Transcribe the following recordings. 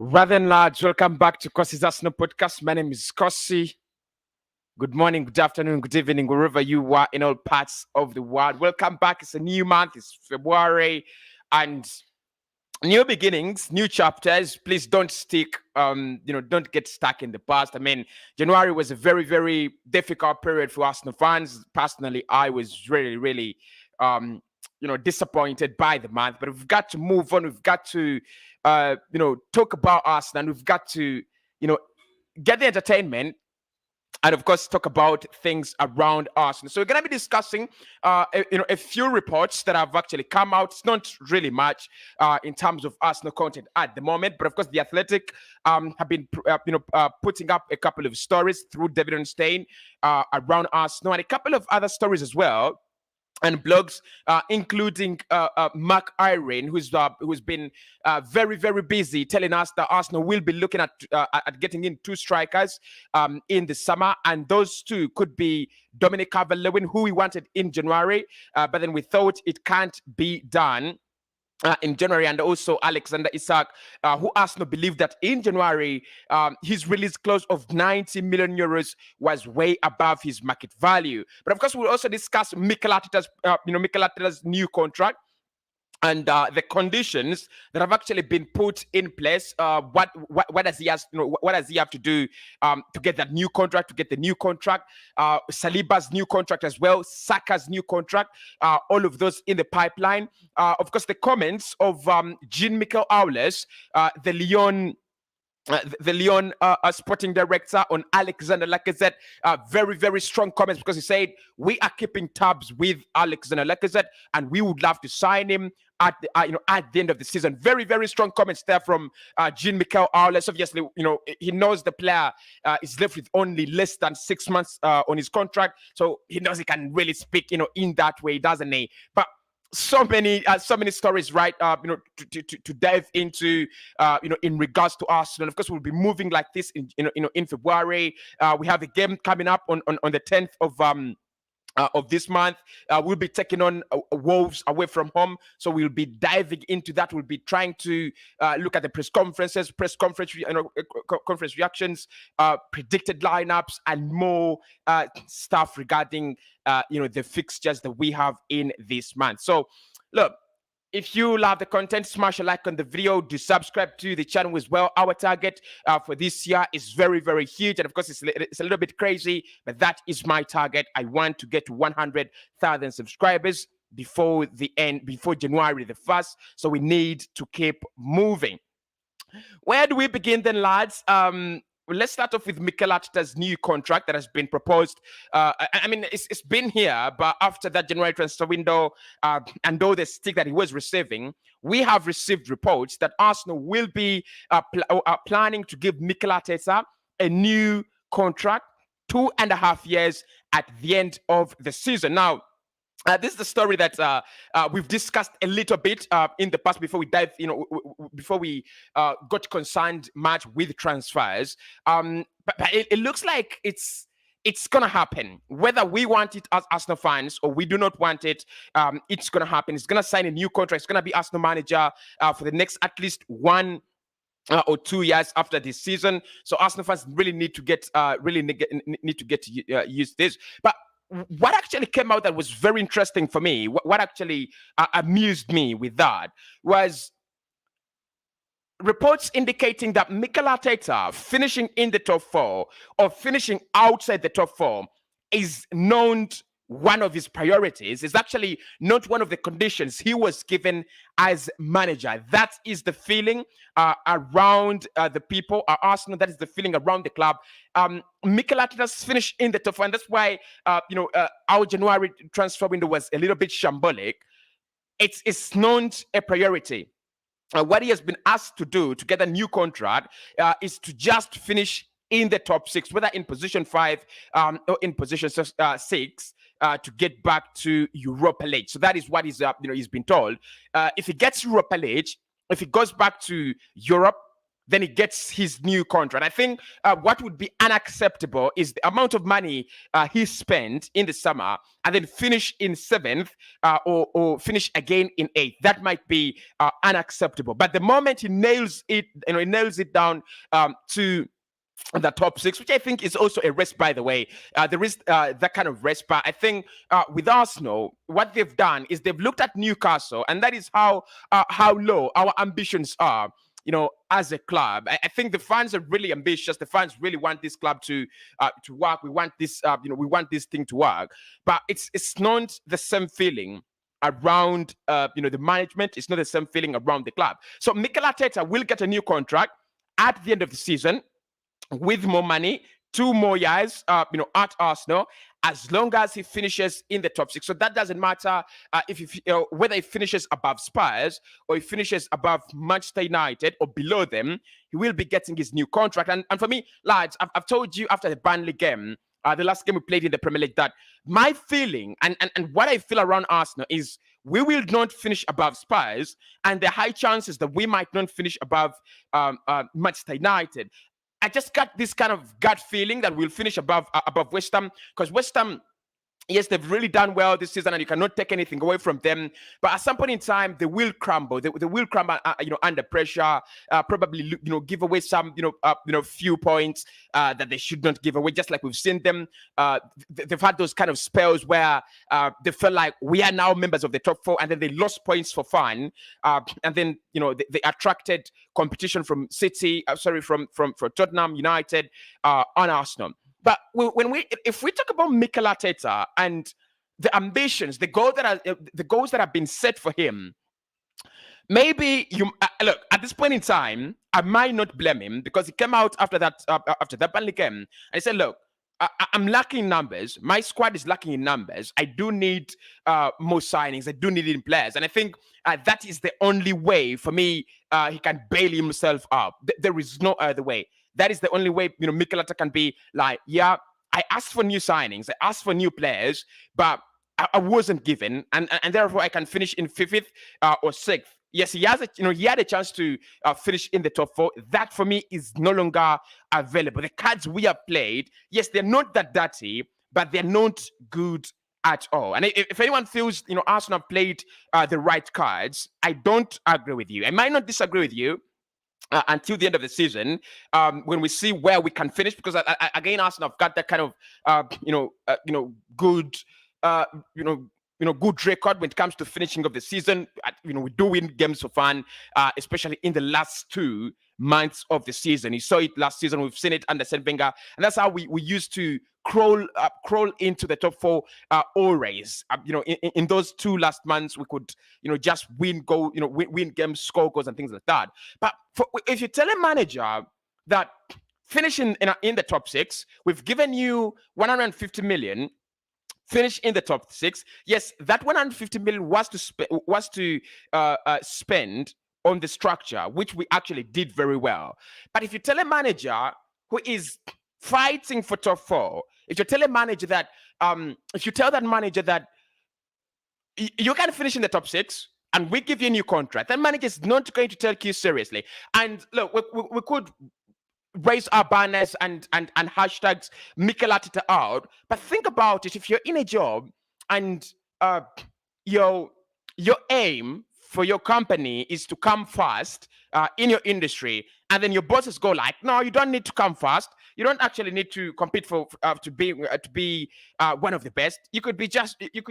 Rather than large, welcome back to Cossy's Arsenal podcast. My name is Cossy. Good morning, good afternoon, good evening, wherever you are in all parts of the world. Welcome back. It's a new month, it's February, and new beginnings, new chapters. Please don't don't get stuck in the past. I mean, January was a very, very difficult period for Arsenal fans. Personally, I was really, disappointed by the month. But we've got to move on. We've got to, talk about Arsenal. And we've got to, get the entertainment and of course talk about things around Arsenal. So we're going to be discussing a few reports that have actually come out. It's not really much in terms of Arsenal content at the moment, but of course the Athletic have been putting up a couple of stories through David Stein around Arsenal, and a couple of other stories as well, and blogs, including Mark Irene, who's been very busy telling us that Arsenal will be looking at getting in two strikers in the summer, and those two could be Dominic Calvert-Lewin, who we wanted in January, but then we thought it can't be done in January, and also Alexander Isak, who Arsenal believed that in January, his release clause of 90 million euros was way above his market value. But of course, we'll also discuss Mikel Arteta's new contract and the conditions that have actually been put in place. What does he have to do to get that new contract? To get the new contract, Saliba's new contract as well, Saka's new contract, all of those in the pipeline. Of course, the comments of Jean-Michel Aulas, the Lyon sporting director, on Alexander Lacazette. Very strong comments, because he said we are keeping tabs with Alexander Lacazette and we would love to sign him at the end of the season. Very strong comments there from Jean-Michel Aulas. Obviously, he knows the player is left with only less than 6 months on his contract, so he knows he can really speak in that way, doesn't he? But so many stories, right? To dive into, in regards to Arsenal. Of course, we'll be moving like this in February. We have a game coming up on the 10th of this month. We'll be taking on Wolves away from home, so we'll be diving into that. We'll be trying to look at the conference reactions, predicted lineups, and more stuff regarding the fixtures that we have in this month. So look, if you love the content, smash a like on the video. Do subscribe to the channel as well. Our target for this year is very huge. And of course, it's a little bit crazy, but that is my target. I want to get to 100,000 subscribers before January the 1st. So we need to keep moving. Where do we begin then, lads? Let's start off with Mikel Arteta's new contract that has been proposed. I mean, it's been here, but after that January transfer window, and all the stick that he was receiving, we have received reports that Arsenal will be planning to give Mikel Arteta a new contract, 2.5 years at the end of the season. Now, this is the story that we've discussed a little bit in the past before we dive, before we got concerned much with transfers. But it looks like it's gonna happen, whether we want it as Arsenal fans or we do not want it. It's gonna happen. It's gonna sign a new contract. It's gonna be Arsenal manager for the next at least 1 or 2 years after this season. So Arsenal fans really need to get used to this. But what actually came out that was very interesting for me, what actually amused me with that, was reports indicating that Mikel Arteta finishing in the top 4 or finishing outside the top 4 is not one of his priorities. Is actually not one of the conditions he was given as manager. That is the feeling around the people at Arsenal. That is the feeling around the club. Mikel Arteta's finished in the top 4, and that's why our January transfer window was a little bit shambolic. It's not a priority. What he has been asked to do to get a new contract is to just finish in the top 6, whether in position 5 or in position 6. To get back to Europa League. So that is what he's been told. If he gets Europa League, if he goes back to Europe, then he gets his new contract. I think what would be unacceptable is the amount of money he spent in the summer and then finish in 7th or finish again in 8th. That might be unacceptable. But the moment he nails it, he nails it down to the top 6, which I think is also a risk, by the way. There is that kind of risk. But I think with Arsenal, what they've done is they've looked at Newcastle, and that is how low our ambitions are. As a club, I think the fans are really ambitious. The fans really want this club to work. We want this, we want this thing to work. But it's not the same feeling around, the management. It's not the same feeling around the club. So Mikel Arteta will get a new contract at the end of the season with more money, 2 more years, at Arsenal, as long as he finishes in the top 6. So that doesn't matter whether he finishes above Spurs or he finishes above Manchester United or below them, he will be getting his new contract. And for me, lads, I've told you after the Burnley game, the last game we played in the Premier League, that my feeling and what I feel around Arsenal is we will not finish above Spurs, and there are high chances that we might not finish above Manchester United. I just got this kind of gut feeling that we'll finish above West Ham, because West Ham, yes, they've really done well this season, and you cannot take anything away from them. But at some point in time, they will crumble. They will crumble, under pressure. Probably, give away some, few points that they should not give away. Just like we've seen them, they've had those kind of spells where they felt like we are now members of the top 4, and then they lost points for fun, and then they attracted competition from City. from Tottenham, United, on Arsenal. But if we talk about Mikel Arteta and the ambitions, the goals that have been set for him, maybe you look at this point in time, I might not blame him, because he came out after that Burnley game and he said, "Look, I'm lacking in numbers. My squad is lacking in numbers. I do need more signings. I do need in players." And I think that is the only way for me he can bail himself up. There is no other way. That is the only way, Mikel Arteta can be like, yeah, I asked for new signings, I asked for new players, but I wasn't given, and therefore I can finish in 5th or 6th. Yes, he had a chance to finish in the top 4. That for me is no longer available. The cards we have played, yes, they're not that dirty, but they're not good at all. And if anyone feels, Arsenal have played the right cards, I don't agree with you. I might not disagree with you until the end of the season, when we see where we can finish, because again, Arsenal have got that kind of good good record when it comes to finishing of the season. We do win games for fun, especially in the last 2 months of the season. You saw it last season. We've seen it under Arsene Wenger, and that's how we used to crawl into the top 4 always. In those 2 last months, we could just win games, score goals, and things like that. But if you tell a manager that finishing in the top 6, we've given you 150 million. Finish in the top 6. Yes, that 150 million was to spend on the structure, which we actually did very well. But if you tell a manager who is fighting for top 4, if you tell that manager that you can finish in the top 6 and we give you a new contract, that manager is not going to take you seriously. And look, we could raise our banners and hashtags Mikel Arteta out, but think about it. If you're in a job and your aim for your company is to come fast in your industry, and then your bosses go like, "No, you don't need to come fast. You don't actually need to compete to be one of the best. You could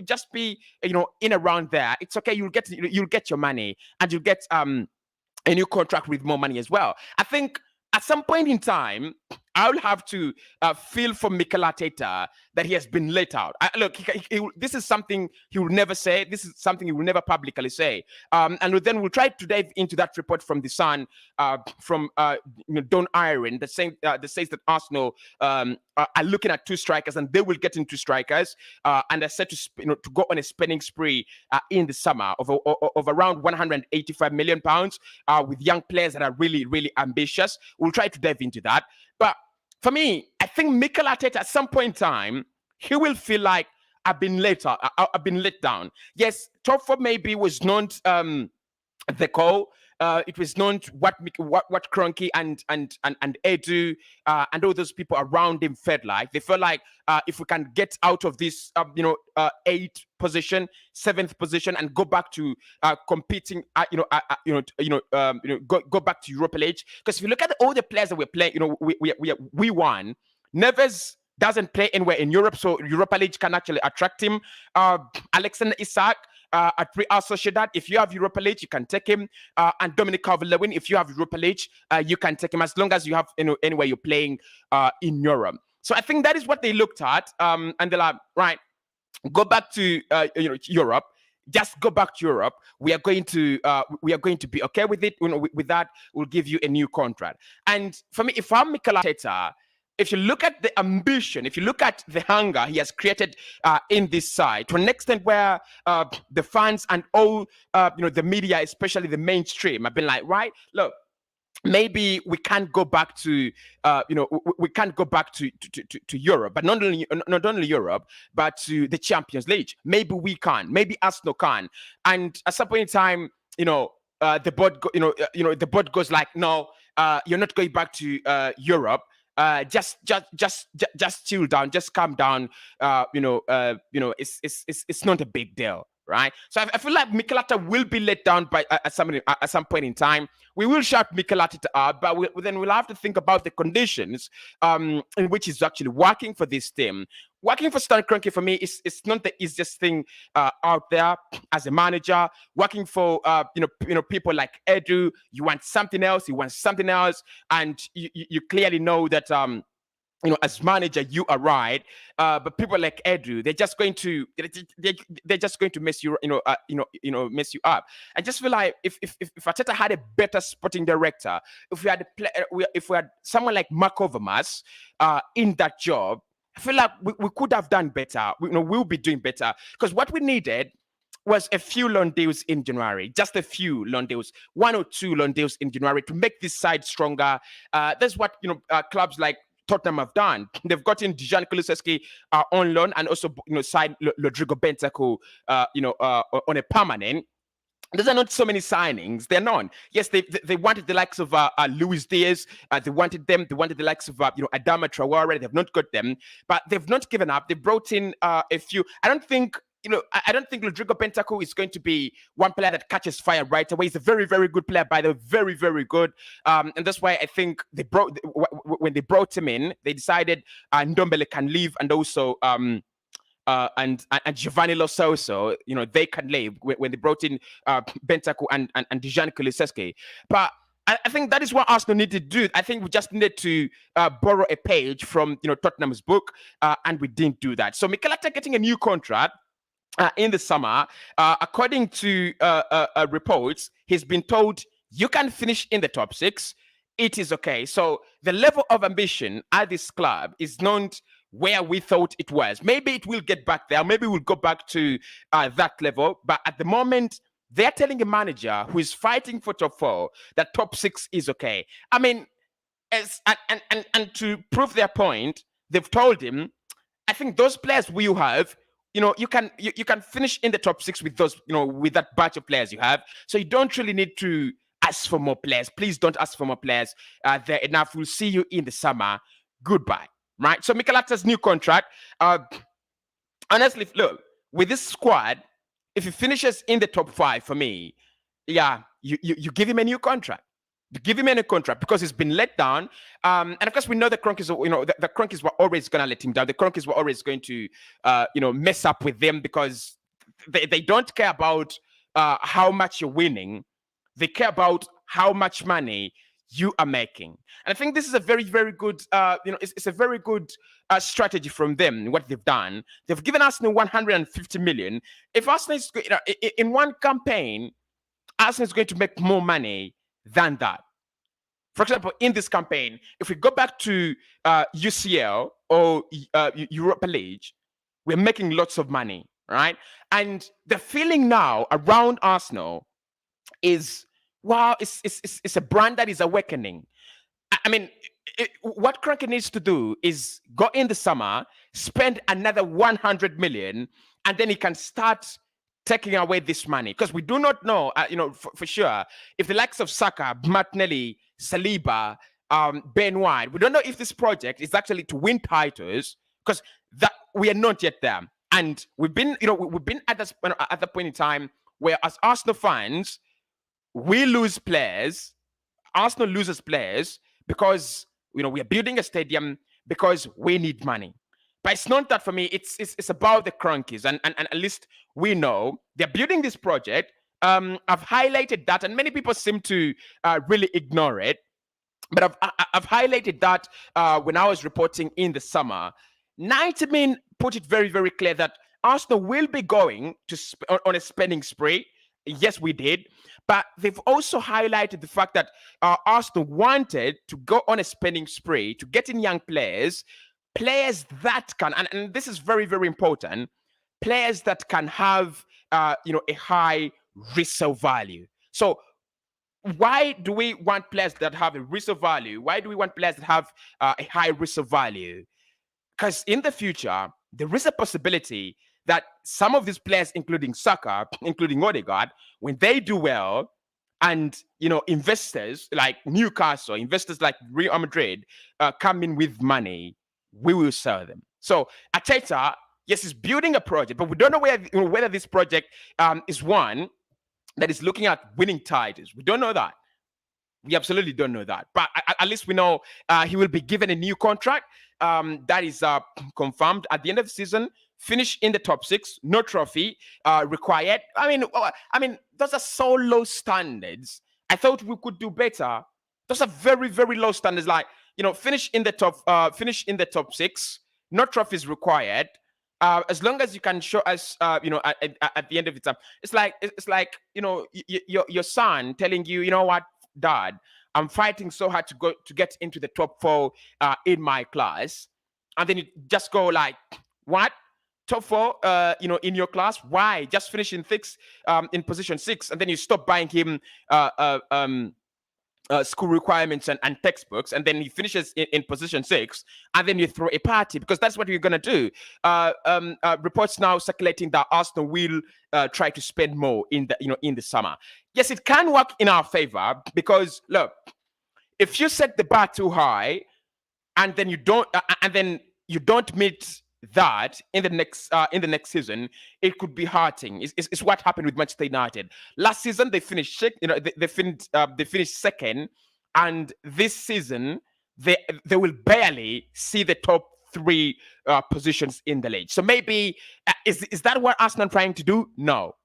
just be in around there. It's okay. You'll get your money, and you'll get a new contract with more money as well." I think at some point in time, I'll have to feel for Mikel Arteta that he has been let out. Look, this is something he will never say. This is something he will never publicly say. And then we'll try to dive into that report from The Sun, from Don Iron, that says that Arsenal are looking at 2 strikers, and they will get into strikers, and are set to go on a spending spree in the summer of around 185 million pounds, with young players that are really, really ambitious. We'll try to dive into that. But for me, I think Mikel Arteta at some point in time, he will feel like I've been let down. Yes, top 4 maybe was not the goal. it was known what Kroenke and Edu and all those people around him felt like. They felt like if we can get out of this, eighth position, seventh position, and go back to competing, go back to Europa League. Because if you look at all the players that we're playing, we won. Neves doesn't play anywhere in Europe, so Europa League can actually attract him. Alexander Isak at Real Sociedad, if you have Europa League, you can take him. And Dominic Calvert-Lewin, if you have Europa League, you can take him as long as you have anywhere you're playing in Europe. So I think that is what they looked at, and they're like, right, go back to Europe. Just go back to Europe. We are going to be okay with it. With that, we'll give you a new contract. And for me, if I'm Mikel Arteta, if you look at the ambition, if you look at the hunger he has created in this side, to an extent where the fans and all the media, especially the mainstream, have been like, right, look, maybe we can't go back to we can't go back to Europe, but not only Europe, but to the Champions League. Maybe we can, maybe Arsenal can. And at some point in time, the board goes like, no, you're not going back to Europe. Just chill down, just calm down. It's not a big deal, right? So I feel like Mikel Arteta will be let down by at some point in time. We will shut Mikel Arteta up, but then we'll have to think about the conditions in which he's actually working for this team. Working for Stan Kroenke for me is not the easiest thing out there as a manager. Working for people like Edu, you want something else, and you clearly know that as manager you are right, but people like Edu, they're just going to mess you mess you up. I just feel like if Arteta had a better sporting director, if we had someone like Mark Overmars in that job, I feel like we could have done better. We'll be doing better, because what we needed was a few loan deals in January, just a few loan deals, 1 or 2 loan deals in January to make this side stronger. That's what clubs like Tottenham have done. They've gotten Dejan Kulusevski on loan, and also signed Rodrigo Bentancur on a permanent. Those are not so many signings. They're none. Yes, they wanted the likes of Luis Diaz. They wanted them. They wanted the likes of Adama Traore. They've not got them, but they've not given up. They brought in a few. I don't think Rodrigo Bentancur is going to be one player that catches fire right away. He's a very, very good player, by the way, very, very good. And that's why I think when they brought him in, they decided Ndombele can leave, and also and Giovanni Lo Celso, they can leave when they brought in Bentancur and Dejan Kulusevski. But I think that is what Arsenal needed to do. I think we just needed to borrow a page from Tottenham's book, and we didn't do that. So Mikel Arteta getting a new contract in the summer, according to reports, he's been told you can finish in the top 6. It is okay. So the level of ambition at this club is not where we thought it was. Maybe it will get back there. Maybe we'll go back to that level. But at the moment, they're telling a manager who is fighting for top 4 that top 6 is okay. I mean, and to prove their point, they've told him, I think those players you have, you can finish in the top 6 with those, with that batch of players you have. So you don't really need to ask for more players. Please don't ask for more players. They're enough. We'll see you in the summer. Goodbye. Right? So Mikel Arteta's new contract. Honestly, look, with this squad, if he finishes in the top 5 for me, yeah, you give him a new contract. Give him a new contract, because he's been let down. And of course, we know the Kroenkes, the Kroenkes were always going to let him down. The Kroenkes were always going to, mess up with them, because they don't care about how much you're winning. They care about how much money you are making. And I think this is a very, very good, it's a very good strategy from them, what they've done. They've given Arsenal 150 million. If Arsenal is, in one campaign, Arsenal is going to make more money than that. For example, in this campaign, if we go back to UCL or Europa League, we're making lots of money, right? And the feeling now around Arsenal is, wow, it's a brand that is awakening. I mean, what Kroenke needs to do is go in the summer, spend another 100 million, and then he can start taking away this money, because we do not know, for sure, if the likes of Saka, Martinelli, Saliba, Ben White, we don't know if this project is actually to win titles, because that we are not yet there. And we've been at the point in time where, as Arsenal fans, we lose players. Arsenal loses players because we are building a stadium because we need money. But it's not that for me. It's about the Cronkies, and at least we know they're building this project. I've highlighted that, and many people seem to really ignore it. But I've highlighted that when I was reporting in the summer. 90 Min put it very, very clear that Arsenal will be going on a spending spree. Yes, we did. But they've also highlighted the fact that Arsenal wanted to go on a spending spree to get in young players that can, and this is very, very important, players that can have, a high resale value. So why do we want players that have a resale value? Why do we want players that have a high resale value? Because in the future, there is a possibility that some of these players, including Saka, including Odegaard, when they do well, and investors like Newcastle, investors like Real Madrid come in with money, we will sell them. So Arteta, yes, is building a project, but we don't know whether this project is one that is looking at winning titles. We don't know that. We absolutely don't know that. But at least we know he will be given a new contract. That is confirmed at the end of the season. Finish in the top 6, no trophy required. I mean, those are so low standards. I thought we could do better. Those are very, very low standards. Like, finish in the top 6, no trophies required. As long as you can show us, at the end of the time, it's like your son telling you, you know what, Dad, I'm fighting so hard to get into the top 4 in my class, and then you just go like, what? Top 4, in your class? Why? Just finish in position 6, and then you stop buying him school requirements and textbooks, and then he finishes in position 6, and then you throw a party, because that's what you're gonna do. Reports now circulating that Arsenal will try to spend more in the summer. Yes, it can work in our favor, because look, if you set the bar too high, and then you don't meet that in the next season, it could be hurting. It's what happened with Manchester United last season. They finished they finished second, and this season they will barely see the top 3 positions in the league. So maybe is that what Arsenal are trying to do? No,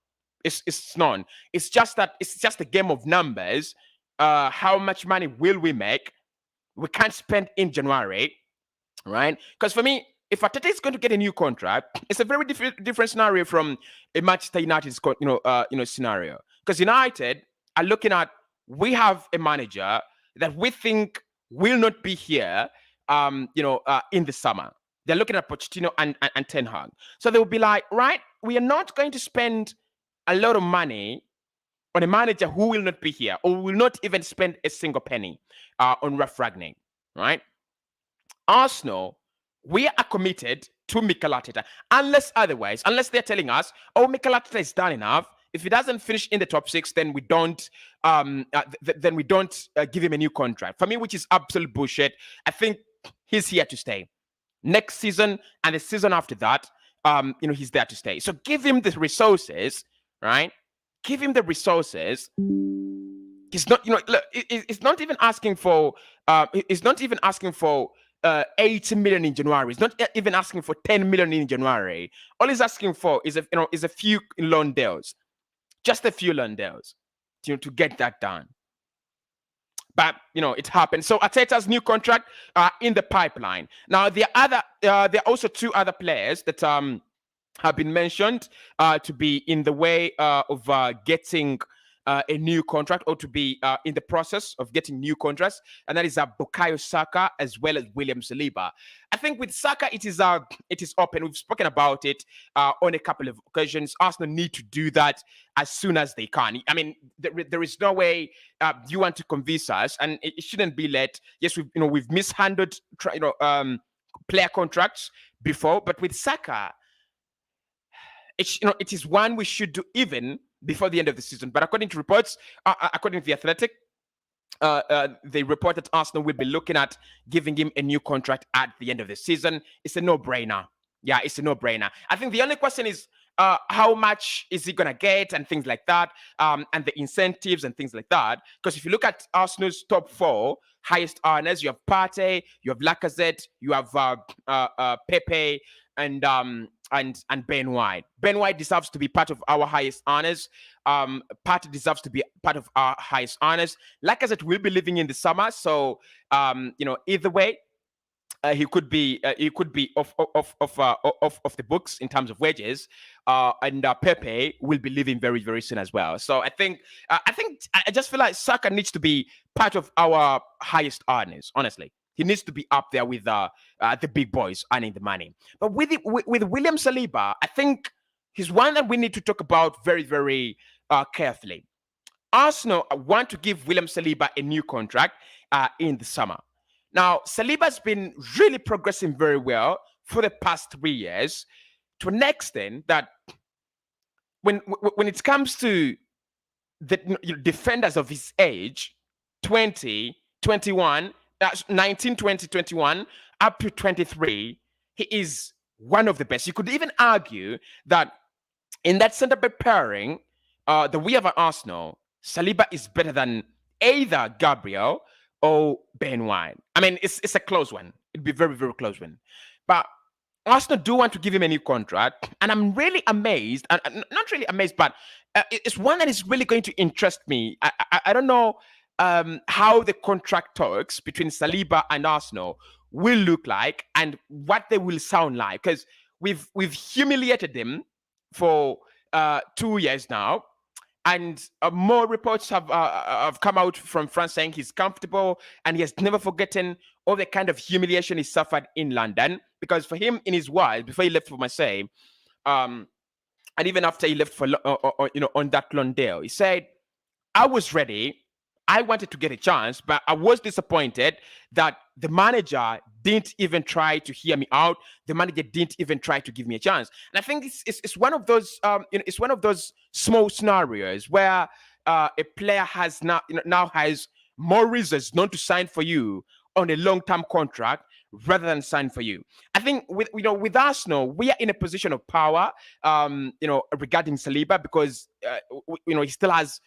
it's not. It's just a game of numbers. How much money will we make? We can't spend in January, right? Because for me, if Arteta is going to get a new contract, it's a very different scenario from a Manchester United's scenario. Because United are looking at, we have a manager that we think will not be here, in the summer. They're looking at Pochettino and Ten Hag. So they will be like, right, we are not going to spend a lot of money on a manager who will not be here, or will not even spend a single penny on Ralf Rangnick, right? Arsenal, we are committed to Mikel Arteta, unless they're telling us, oh, Mikel Arteta is done enough. If he doesn't finish in the top 6, then we don't give him a new contract. For me, which is absolute bullshit. I think he's here to stay. Next season and the season after that, he's there to stay. So give him the resources, right? Give him the resources. He's not, look, it's not even asking for. It's not even asking for 80 million in January. It's not even asking for 10 million in January. All he's asking for is a few loan deals, just a few loan deals, to get that done. But it happened. So Arteta's new contract in the pipeline. Now there are also 2 other players that have been mentioned to be in the way of getting a new contract, or to be in the process of getting new contracts, and that is Bukayo Saka as well as William Saliba. I think with Saka, it is open. We've spoken about it on a couple of occasions. Arsenal need to do that as soon as they can. I mean, there is no way you want to convince us, and it shouldn't be let. Yes, we've mishandled player contracts before, but with Saka, it is one we should do even before the end of the season. But according to reports, according to the Athletic, they report that Arsenal will be looking at giving him a new contract at the end of the season. It's a no-brainer. Yeah, it's a no-brainer. I think the only question is how much is he going to get and things like that, and the incentives and things like that. Because if you look at Arsenal's top four highest earners, you have Partey, you have Lacazette, you have Pepe, and Ben White. Ben White deserves to be part of our highest earners. Partey deserves to be part of our highest earners. Lacazette will be living in the summer, so either way, he could be off the books in terms of wages, and Pepe will be leaving very, very soon as well. So I just feel like Saka needs to be part of our highest earners. Honestly, he needs to be up there with the big boys earning the money. But with William Saliba, I think he's one that we need to talk about very, very carefully. Arsenal want to give William Saliba a new contract in the summer. Now, Saliba's been really progressing very well for the past 3 years, to an extent that when it comes to the defenders of his age, 20, 21, 19, 20, 21, up to 23, he is one of the best. You could even argue that in that centre-back pairing that we have at Arsenal, Saliba is better than either Gabriel or Ben White. I mean, it's a close one. It'd be a very, very close one. But Arsenal do want to give him a new contract, and I'm really amazed, and not really amazed, but it's one that is really going to interest me. I don't know how the contract talks between Saliba and Arsenal will look like and what they will sound like, because we've humiliated them for 2 years now. And more reports have come out from France saying he's comfortable and he has never forgotten all the kind of humiliation he suffered in London. Because for him, in his world, before he left for Marseille, and even after he left for on that loan deal, he said, "I was ready. I wanted to get a chance, but I was disappointed that the manager didn't even try to hear me out. The manager didn't even try to give me a chance." And I think it's one of those it's one of those small scenarios where a player has now has more reasons not to sign for you on a long-term contract rather than sign for you. I think with Arsenal, we are in a position of power regarding Saliba, because he still has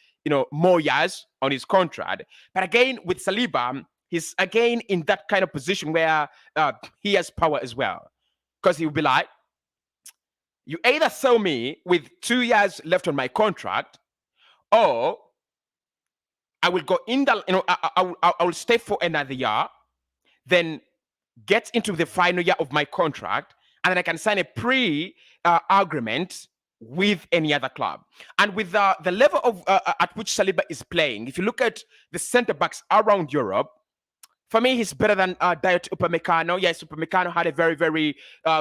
more years on his contract. But again, with Saliba, he's again in that kind of position where he has power as well, because he'll be like, you either sell me with 2 years left on my contract, or I will go in the I will stay for another year, then get into the final year of my contract, and then I can sign a pre-agreement with any other club. And with the level of at which Saliba is playing, if you look at the centre backs around Europe, for me, he's better than Dayot Upamecano. Yes, Upamecano had a very, very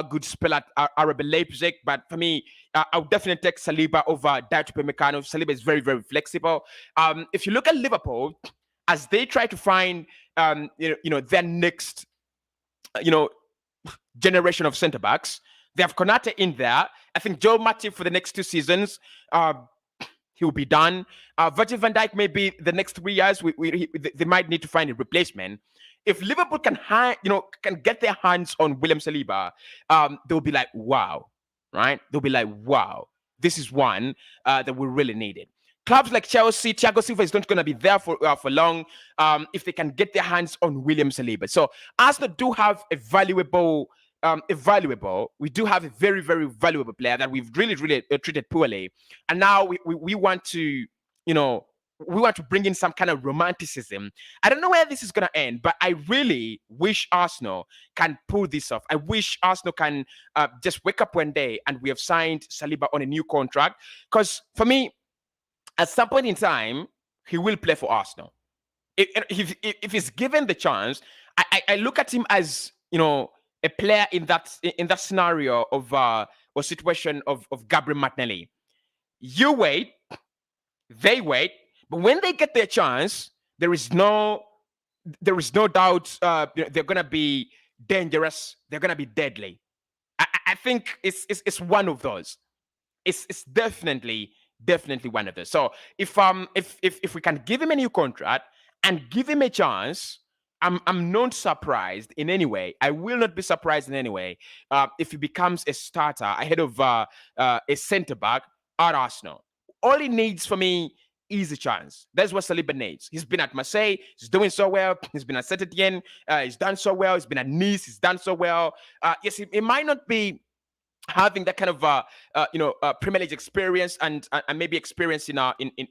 good spell at RB Leipzig, but for me, I would definitely take Saliba over Dayot Upamecano. Saliba is very, very flexible. If you look at Liverpool, as they try to find their next generation of centre backs, they have Konate in there. I think Joe Matip for the next 2 seasons, he'll be done. Virgil van Dijk maybe the next 3 years. They might need to find a replacement. If Liverpool can get their hands on William Saliba, they'll be like, wow, right? They'll be like, wow, this is one that we really needed. Clubs like Chelsea, Thiago Silva is not going to be there for long if they can get their hands on William Saliba. So Arsenal do have a valuable. We do have a very, very valuable player that we've really, really treated poorly, and now we want to, we want to bring in some kind of romanticism. I don't know where this is going to end, but I really wish Arsenal can pull this off. I wish Arsenal can just wake up one day and we have signed Saliba on a new contract, because for me, at some point in time, he will play for Arsenal. If he's given the chance, I look at him as a player in that scenario of or situation of Gabriel Martinelli. You wait, they wait, but when they get their chance, there is no doubt they're gonna be dangerous. They're gonna be deadly. I think it's one of those. it's definitely one of those. So if we can give him a new contract and give him a chance, I'm not surprised in any way. I will not be surprised in any way if he becomes a starter ahead of a centre back at Arsenal. All he needs for me is a chance. That's what Saliba needs. He's been at Marseille. He's doing so well. He's been at Saint Etienne. He's done so well. He's been at Nice. He's done so well. Yes, it might not be having that kind of Premier League experience and maybe experience in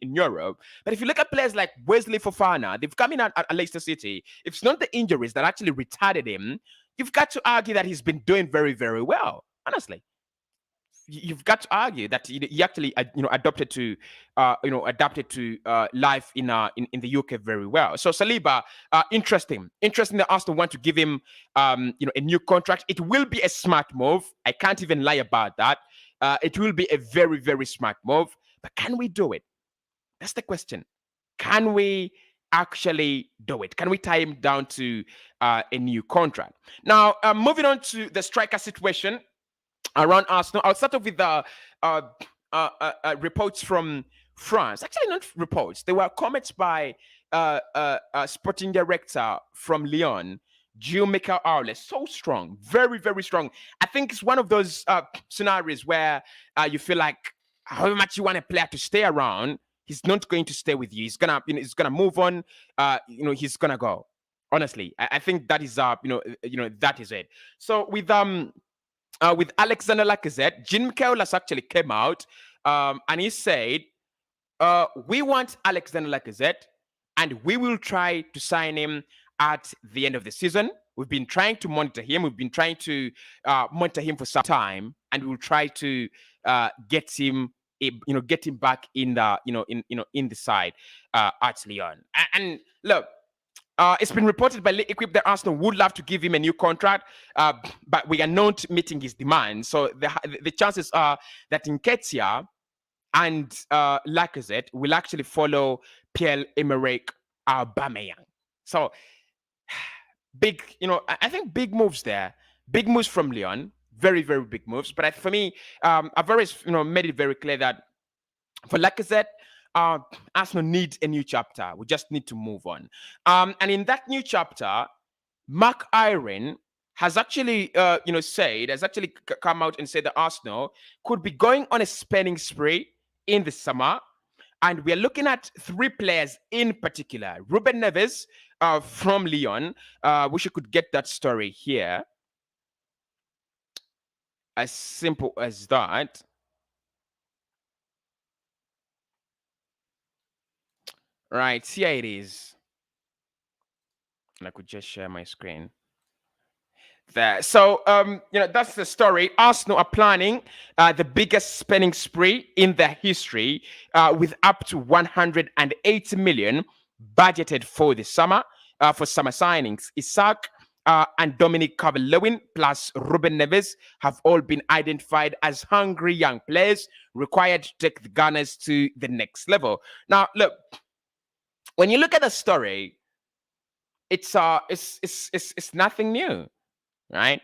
Europe. But if you look at players like Wesley Fofana, they've come in at Leicester City. If it's not the injuries that actually retarded him, you've got to argue that he's been doing very, very well. Honestly, you've got to argue that he actually adapted to life in the UK very well. So Saliba, interesting that Arsenal want to give him a new contract. It will be a smart move. I can't even lie about that. It will be a very, very smart move. But can we do it? That's the question. Can we actually do it? Can we tie him down to a new contract? Now, moving on to the striker situation around Arsenal. I'll start off with reports from France. Actually, not reports. They were comments by sporting director from Lyon, Gilles-Michel Arles. So strong, very, very strong. I think it's one of those scenarios where you feel like however much you want a player to stay around, he's not going to stay with you. He's gonna move on. He's gonna go. Honestly, I think that is that is it. So with Alexander Lacazette, Jean-Michel actually came out and he said, we want Alexander Lacazette and we will try to sign him at the end of the season. We've been trying to monitor him. We've been trying to monitor him for some time, and we'll try to get him back in the side at Lyon. And look, it's been reported by L'Equipe that Arsenal would love to give him a new contract, but we are not meeting his demands. So the chances are that Nketiah and Lacazette will actually follow Pierre-Emerick Aubameyang. So big, I think big moves there. Big moves from Lyon. Very, very big moves. But for me, I've always made it very clear that for Lacazette, Arsenal needs a new chapter. We just need to move on. And in that new chapter, Mark Iron has actually, come out and said that Arsenal could be going on a spending spree in the summer. And we are looking at 3 players in particular. Ruben Neves from Lyon. Wish you could get that story here. As simple as that. Right, here it is. And I could just share my screen there. So, that's the story. Arsenal are planning the biggest spending spree in their history with up to 180 million budgeted for the summer, for summer signings. Isak and Dominic Calvert-Lewin plus Ruben Neves have all been identified as hungry young players required to take the Gunners to the next level. Now, look, when you look at the story, it's nothing new, right?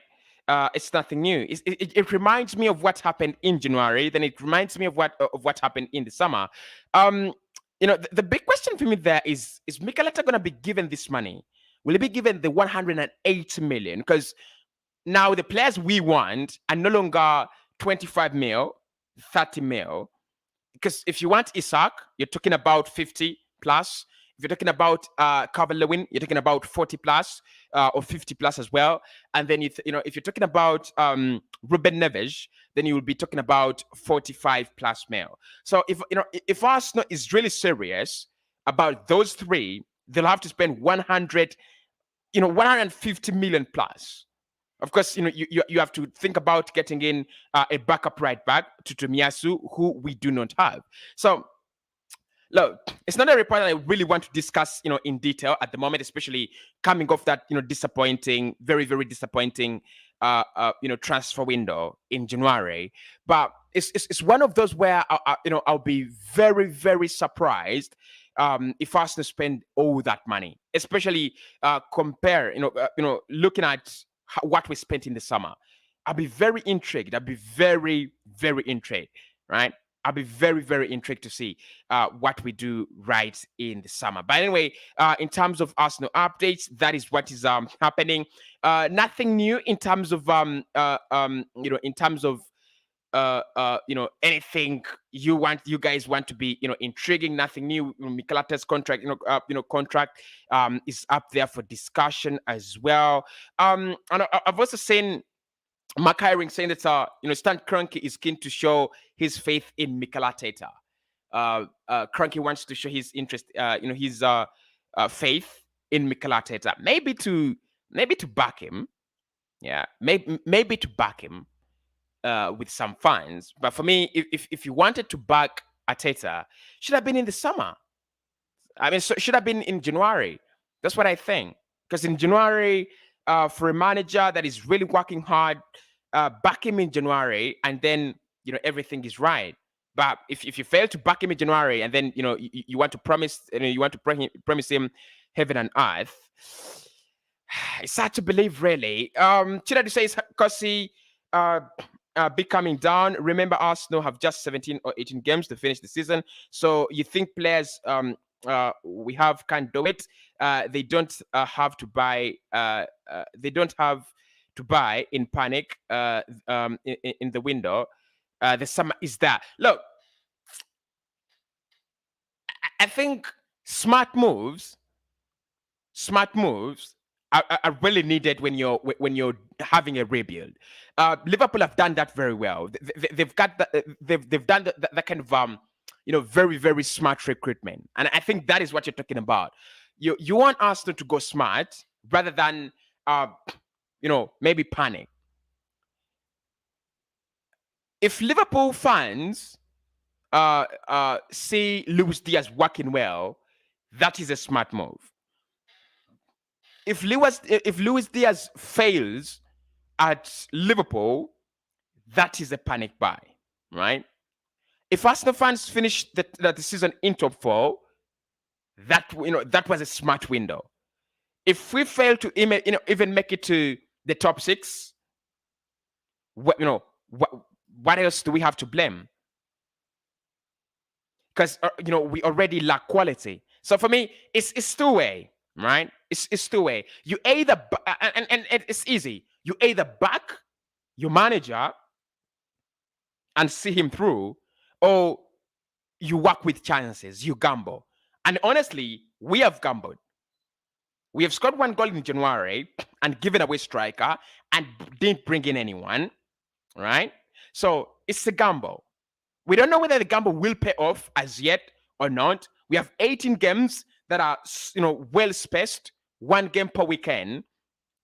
It's nothing new. It reminds me of what happened in January. Then it reminds me of what happened in the summer. The big question for me there is Mikel Arteta going to be given this money? Will he be given the 108 million? Because now the players we want are no longer 25 mil, 30 mil. Because if you want Isak, you're talking about 50 plus. If you're talking about Calvert-Lewin, you're talking about 40 plus or 50 plus as well. And then if you're talking about Ruben Neves, then you will be talking about 45 plus mil. So if Arsenal is really serious about those 3, they'll have to spend 150 million plus. Of course, you have to think about getting in a backup right back to Tomiyasu, who we do not have. So look, it's not a report that I really want to discuss, in detail at the moment, especially coming off that, disappointing, very, very disappointing, transfer window in January. But it's one of those where I'll be very, very surprised if Arsenal spend all that money, especially looking at what we spent in the summer. I'll be very intrigued. I'll be very, very intrigued. right? I'll be very, very intrigued to see what we do right in the summer. But anyway, in terms of Arsenal updates, that is what is happening. Nothing new in terms of in terms of anything you guys want to be, intriguing. Nothing new. Mikel Arteta's contract, contract is up there for discussion as well. And I've also seen Mark Hiring saying that Stan Kroenke is keen to show his faith in Mikel Arteta. Kroenke wants to show his interest, his faith in Mikel Arteta. Maybe to back him. Yeah, maybe to back him with some fans. But for me, if you wanted to back Arteta, should have been in the summer. I mean, so should have been in January. That's what I think. Because in January, for a manager that is really working hard, back him in January, and then everything is right. But if you fail to back him in January, and then you want to promise promise him heaven and earth, it's hard to believe, really. Chidadu says Cossy be coming down. Remember, Arsenal have just 17 or 18 games to finish the season. So you think players we have can't do it? They don't have to buy. They don't have to buy in panic in the window. The summer is there. Look, I think smart moves are really needed when you're having a rebuild. Liverpool have done that very well. They've got they've done that kind of very, very smart recruitment, and I think that is what you're talking about. You want Arsenal to go smart rather than maybe panic. If Liverpool fans see Luis Diaz working well, that is a smart move. If Luis Diaz fails at Liverpool, that is a panic buy, right? If Arsenal fans finish the season in top 4, that was a smart window. If we fail to even make it to the top 6, what else do we have to blame? Because we already lack quality. So for me, it's two-way, right? It's two-way. You either and it's easy. You either back your manager and see him through, or you work with chances. You gamble. And honestly, we have gambled. We have scored 1 goal in January and given away striker and didn't bring in anyone, right? So it's a gamble. We don't know whether the gamble will pay off as yet or not. We have 18 games that are, well spaced, 1 game per weekend.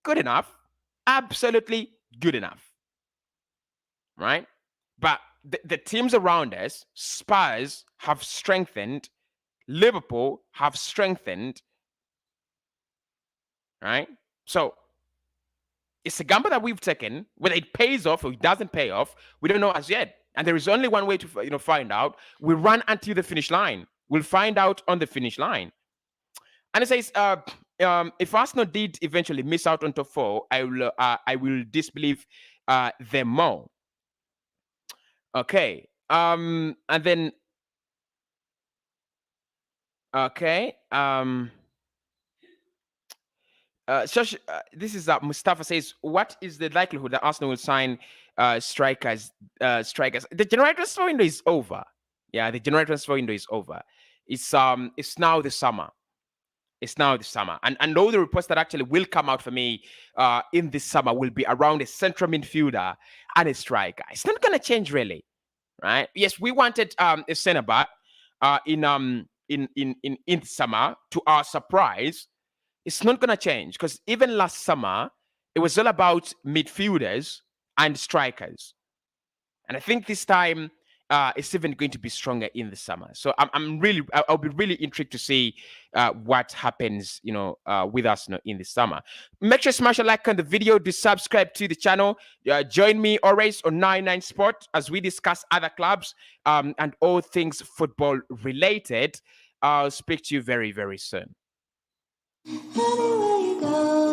Good enough. Absolutely good enough. Right? But the teams around us, Spurs have strengthened, Liverpool have strengthened. Right? So it's a gamble that we've taken. Whether it pays off or it doesn't pay off, we don't know as yet. And there is only one way to find out. We run until the finish line. We'll find out on the finish line. And it says, if Arsenal did eventually miss out on top 4, I will disbelieve them more. Okay. And then okay. This is Mustafa says, what is the likelihood that Arsenal will sign strikers? The January transfer window is over. Yeah, the January transfer window is over. It's now the summer. It's now the summer, and all the reports that actually will come out for me in this summer will be around a central midfielder and a striker. It's not going to change really, right? Yes, we wanted a centre back in summer. To our surprise, it's not going to change because even last summer it was all about midfielders and strikers, and I think this time it's even going to be stronger in the summer. So I'll be really intrigued to see what happens, with us in the summer. Make sure to smash a like on the video. Do subscribe to the channel. Join me always on 99 Sport as we discuss other clubs and all things football related. I'll speak to you very, very soon. Anywhere you go.